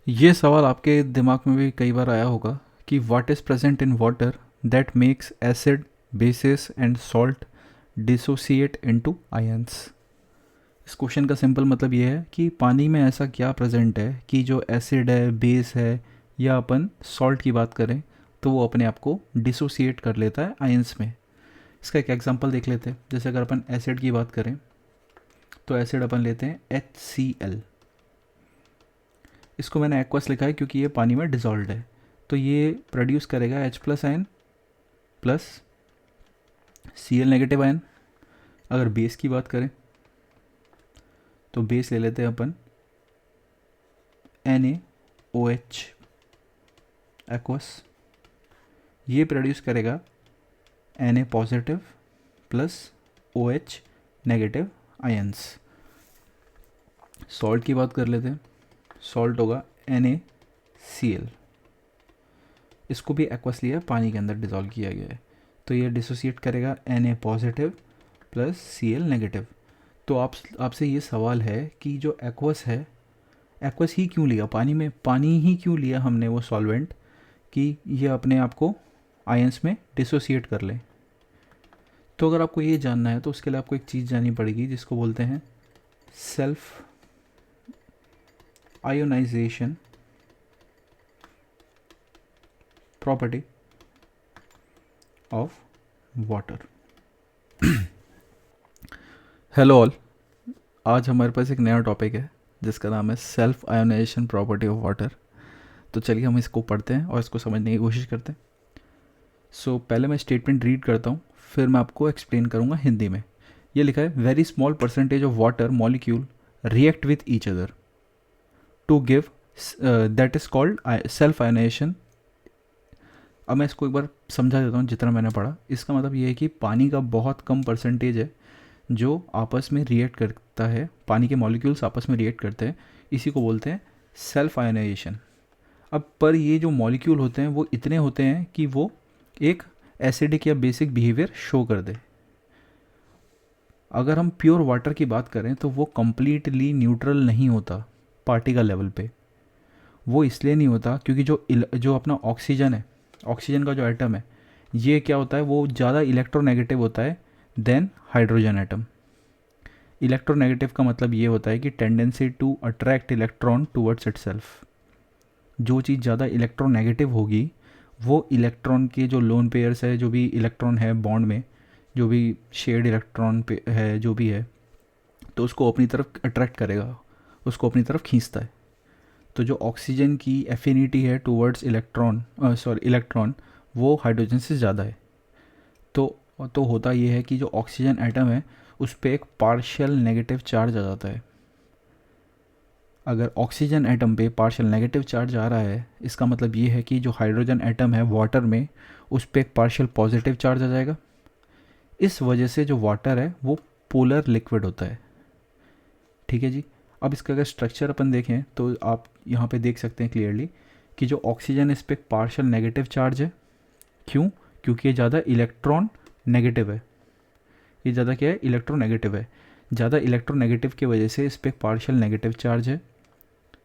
ये सवाल आपके दिमाग में भी कई बार आया होगा कि what is present in water that makes acid basis and salt dissociate into ions. इस क्वेश्चन का सिंपल मतलब ये है कि पानी में ऐसा क्या प्रेजेंट है कि जो एसिड है, बेस है, या अपन सॉल्ट की बात करें तो वो अपने आप को डिसोसिएट कर लेता है आयंस में। इसका एक एग्जांपल देख लेते हैं। जैसे अगर अपन एसिड की बात करें तो एसिड अपन लेते हैं HCl। इसको मैंने एक्वस लिखा है क्योंकि ये पानी में डिजॉल्व है। तो ये प्रोड्यूस करेगा H plus ion plus Cl negative ion. अगर बेस की बात करें तो बेस ले लेते हैं अपन NaOH एक्वस। ये प्रोड्यूस करेगा Na positive plus OH negative ions. Salt की बात कर लेते हैं। सॉल्ट होगा NaCl। इसको भी एक्वस लिया है, पानी के अंदर डिज़ोल्व किया गया है। तो ये डिसोसिएट करेगा Na positive plus Cl negative. तो आपसे ये सवाल है कि जो एक्वस है, एक्वस ही क्यों लिया, पानी ही क्यों लिया हमने वो सॉल्वेंट कि ये अपने आप को आयंस में डिसोसिएट कर ले। तो अगर आपको ये जानना है तो उसके लिए आपको एक चीज़ जाननी पड़ेगी जिसको बोलते हैं self ionization property of water. Hello all, आज हमारे पास एक नया टॉपिक है जिसका नाम है self ionization property of water. तो चलिए हम इसको पढ़ते हैं और इसको समझने की कोशिश करते हैं। पहले मैं स्टेटमेंट रीड करता हूँ, फिर मैं आपको एक्सप्लेन करूँगा हिंदी में। ये लिखा है, very small percentage of water molecule react with each other to give that is called self ionization. अब मैं इसको एक बार समझा देता हूँ जितना मैंने पढ़ा। इसका मतलब ये है कि पानी का बहुत कम परसेंटेज है जो आपस में रिएक्ट करता है, पानी के मॉलिक्यूल्स आपस में रिएक्ट करते हैं, इसी को बोलते हैं सेल्फ आयोनाइजेशन। अब पर ये जो मॉलिक्यूल होते हैं वो इतने होते हैं कि वो एक एसिडिक या बेसिक बिहेवियर शो कर दे। अगर हम प्योर वाटर की बात करें तो वो कम्प्लीटली न्यूट्रल नहीं होता पार्टिकल लेवल पे। वो इसलिए नहीं होता क्योंकि जो अपना ऑक्सीजन है, ऑक्सीजन का जो एटम है, ये क्या होता है, वो ज़्यादा इलेक्ट्रोनेगेटिव होता है देन हाइड्रोजन एटम। इलेक्ट्रोनेगेटिव का मतलब ये होता है कि tendency to attract electron towards itself. जो चीज़ ज़्यादा इलेक्ट्रोनेगेटिव होगी वो इलेक्ट्रॉन के जो लोन पेयर्स है, जो भी इलेक्ट्रॉन है बॉन्ड में, जो भी शेयर्ड इलेक्ट्रॉन पे है, जो भी है, तो उसको अपनी तरफ अट्रैक्ट करेगा, उसको अपनी तरफ खींचता है। तो जो ऑक्सीजन की एफिनिटी है टूवर्ड्स इलेक्ट्रॉन वो हाइड्रोजन से ज़्यादा है। तो होता ये है कि जो ऑक्सीजन एटम है उस पर एक पार्शियल नेगेटिव चार्ज आ जाता है। अगर ऑक्सीजन एटम पे पार्शियल नेगेटिव चार्ज आ रहा है, इसका मतलब ये है कि जो हाइड्रोजन एटम है वाटर में, उस पर एक पार्शियल पॉजिटिव चार्ज आ जाएगा। इस वजह से जो वाटर है वो पोलर लिक्विड होता है। ठीक है जी। अब इसका अगर स्ट्रक्चर अपन देखें तो आप यहाँ पे देख सकते हैं क्लियरली कि जो ऑक्सीजन इस पर पार्शियल नेगेटिव चार्ज है। क्यों? क्योंकि ये ज़्यादा इलेक्ट्रॉन नेगेटिव है। ये ज़्यादा क्या है? इलेक्ट्रोनेगेटिव है। ज़्यादा इलेक्ट्रोनेगेटिव की वजह से इस पर पार्शियल नेगेटिव चार्ज है।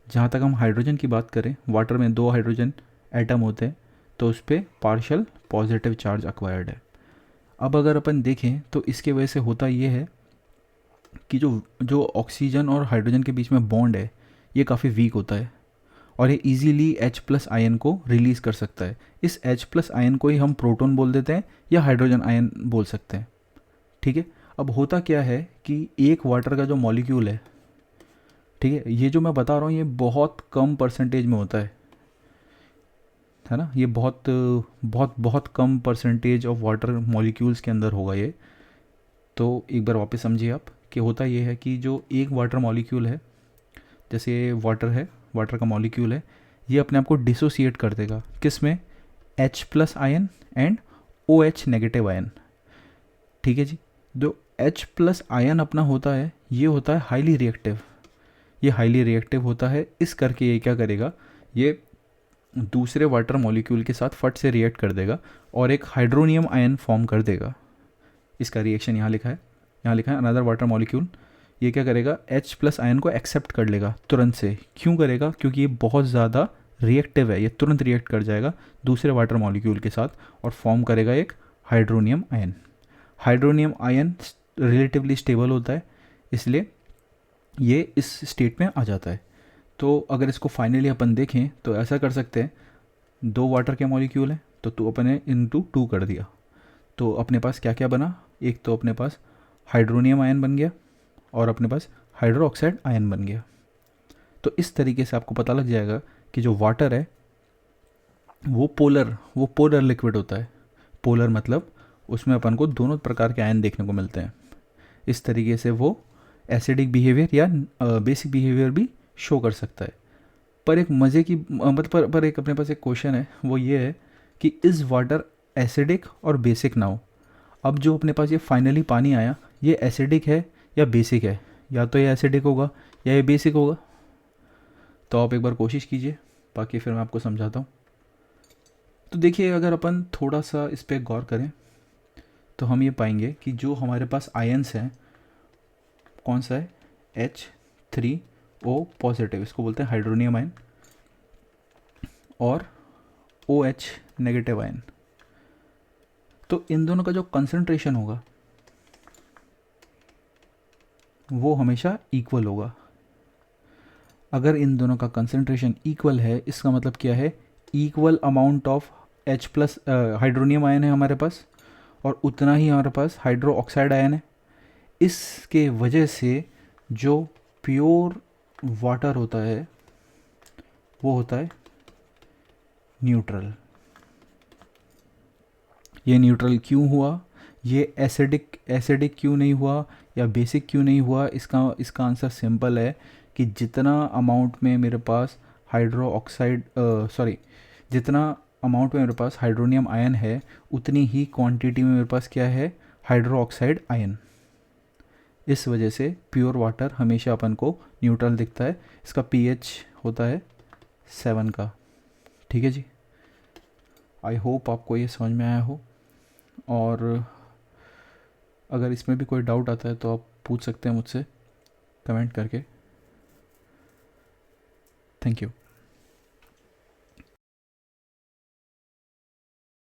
जहाँ तक हम हाइड्रोजन की बात करें, वाटर में 2 हाइड्रोजन एटम होते हैं, तो उस पर पार्शियल पॉजिटिव चार्ज अक्वायर्ड है। अब अगर अपन देखें तो इसके वजह से होता ये है कि जो जो ऑक्सीजन और हाइड्रोजन के बीच में बॉन्ड है ये काफ़ी वीक होता है और ये इजीली H प्लस आयन को रिलीज़ कर सकता है। इस H प्लस आयन को ही हम प्रोटॉन बोल देते हैं या हाइड्रोजन आयन बोल सकते हैं। ठीक है। अब होता क्या है कि एक वाटर का जो मॉलिक्यूल है, ठीक है, ये जो मैं बता रहा हूँ ये बहुत कम परसेंटेज में होता है ना। ये बहुत बहुत बहुत कम परसेंटेज ऑफ वाटर मॉलिक्यूल्स के अंदर होगा ये। तो एक बार वापस समझिए आप कि होता ये है कि जो एक वाटर मॉलिक्यूल है, जैसे वाटर है, वाटर का मॉलिक्यूल है, ये अपने आप को डिसोसिएट कर देगा किस में? H plus ion and OH negative ion. ठीक है जी। जो H प्लस आयन अपना होता है ये होता है हाईली रिएक्टिव। ये हाईली रिएक्टिव होता है, इस करके ये क्या करेगा, ये दूसरे वाटर मॉलिक्यूल के साथ फट से रिएक्ट कर देगा और एक हाइड्रोनियम आयन फॉर्म कर देगा। इसका रिएक्शन यहाँ लिखा है, यहाँ लिखा है अनदर वाटर मॉलिक्यूल ये क्या करेगा, H प्लस आयन को एक्सेप्ट कर लेगा तुरंत से। क्यों करेगा, क्योंकि ये बहुत ज़्यादा रिएक्टिव है, ये तुरंत रिएक्ट कर जाएगा दूसरे वाटर मॉलिक्यूल के साथ और फॉर्म करेगा एक hydronium ion. Hydronium ion relatively stable होता है, इसलिए ये इस स्टेट में आ जाता है। तो अगर इसको फाइनली अपन देखें तो ऐसा कर सकते हैं, दो वाटर के मॉलिक्यूल हैं तो तू अपने इनटू 2 कर दिया, तो अपने पास क्या क्या बना, एक तो अपने पास हाइड्रोनियम आयन बन गया और अपने पास हाइड्रो ऑक्साइड आयन बन गया। तो इस तरीके से आपको पता लग जाएगा कि जो वाटर है वो पोलर लिक्विड होता है। पोलर मतलब उसमें अपन को दोनों प्रकार के आयन देखने को मिलते हैं। इस तरीके से वो एसिडिक बिहेवियर या बेसिक बिहेवियर भी शो कर सकता है। पर एक मज़े की मतलब पर एक अपने पास एक क्वेश्चन है, वो ये है कि इज़ वाटर एसिडिक और बेसिक ना हो। अब जो अपने पास ये फाइनली पानी आया, ये एसिडिक है या बेसिक है, या तो ये एसिडिक होगा या ये बेसिक होगा। तो आप एक बार कोशिश कीजिए, बाकी फिर मैं आपको समझाता हूँ। तो देखिए, अगर अपन थोड़ा सा इस पर गौर करें तो हम ये पाएंगे कि जो हमारे पास आयन्स हैं, कौन सा है, H3O पॉजिटिव, इसको बोलते हैं हाइड्रोनियम आयन, और OH नेगेटिव आयन। तो इन दोनों का जो कंसंट्रेशन होगा वो हमेशा इक्वल होगा। अगर इन दोनों का कंसंट्रेशन इक्वल है, इसका मतलब क्या है, equal amount of H plus hydronium ion है हमारे पास, और उतना ही हमारे पास हाइड्रो ऑक्साइड आयन है। इसके वजह से जो प्योर वाटर होता है वो होता है न्यूट्रल। ये न्यूट्रल क्यों हुआ, ये एसिडिक क्यों नहीं हुआ या बेसिक क्यों नहीं हुआ, इसका आंसर सिंपल है कि जितना अमाउंट में मेरे पास जितना अमाउंट में मेरे पास हाइड्रोनियम आयन है, उतनी ही क्वांटिटी में मेरे पास क्या है, हाइड्रो ऑक्साइड आयन। इस वजह से प्योर वाटर हमेशा अपन को न्यूट्रल दिखता है। इसका pH होता है 7 का। ठीक है जी, आई होप आपको ये समझ में आया हो, और अगर इसमें भी कोई डाउट आता है तो आप पूछ सकते हैं मुझसे कमेंट करके। Thank you.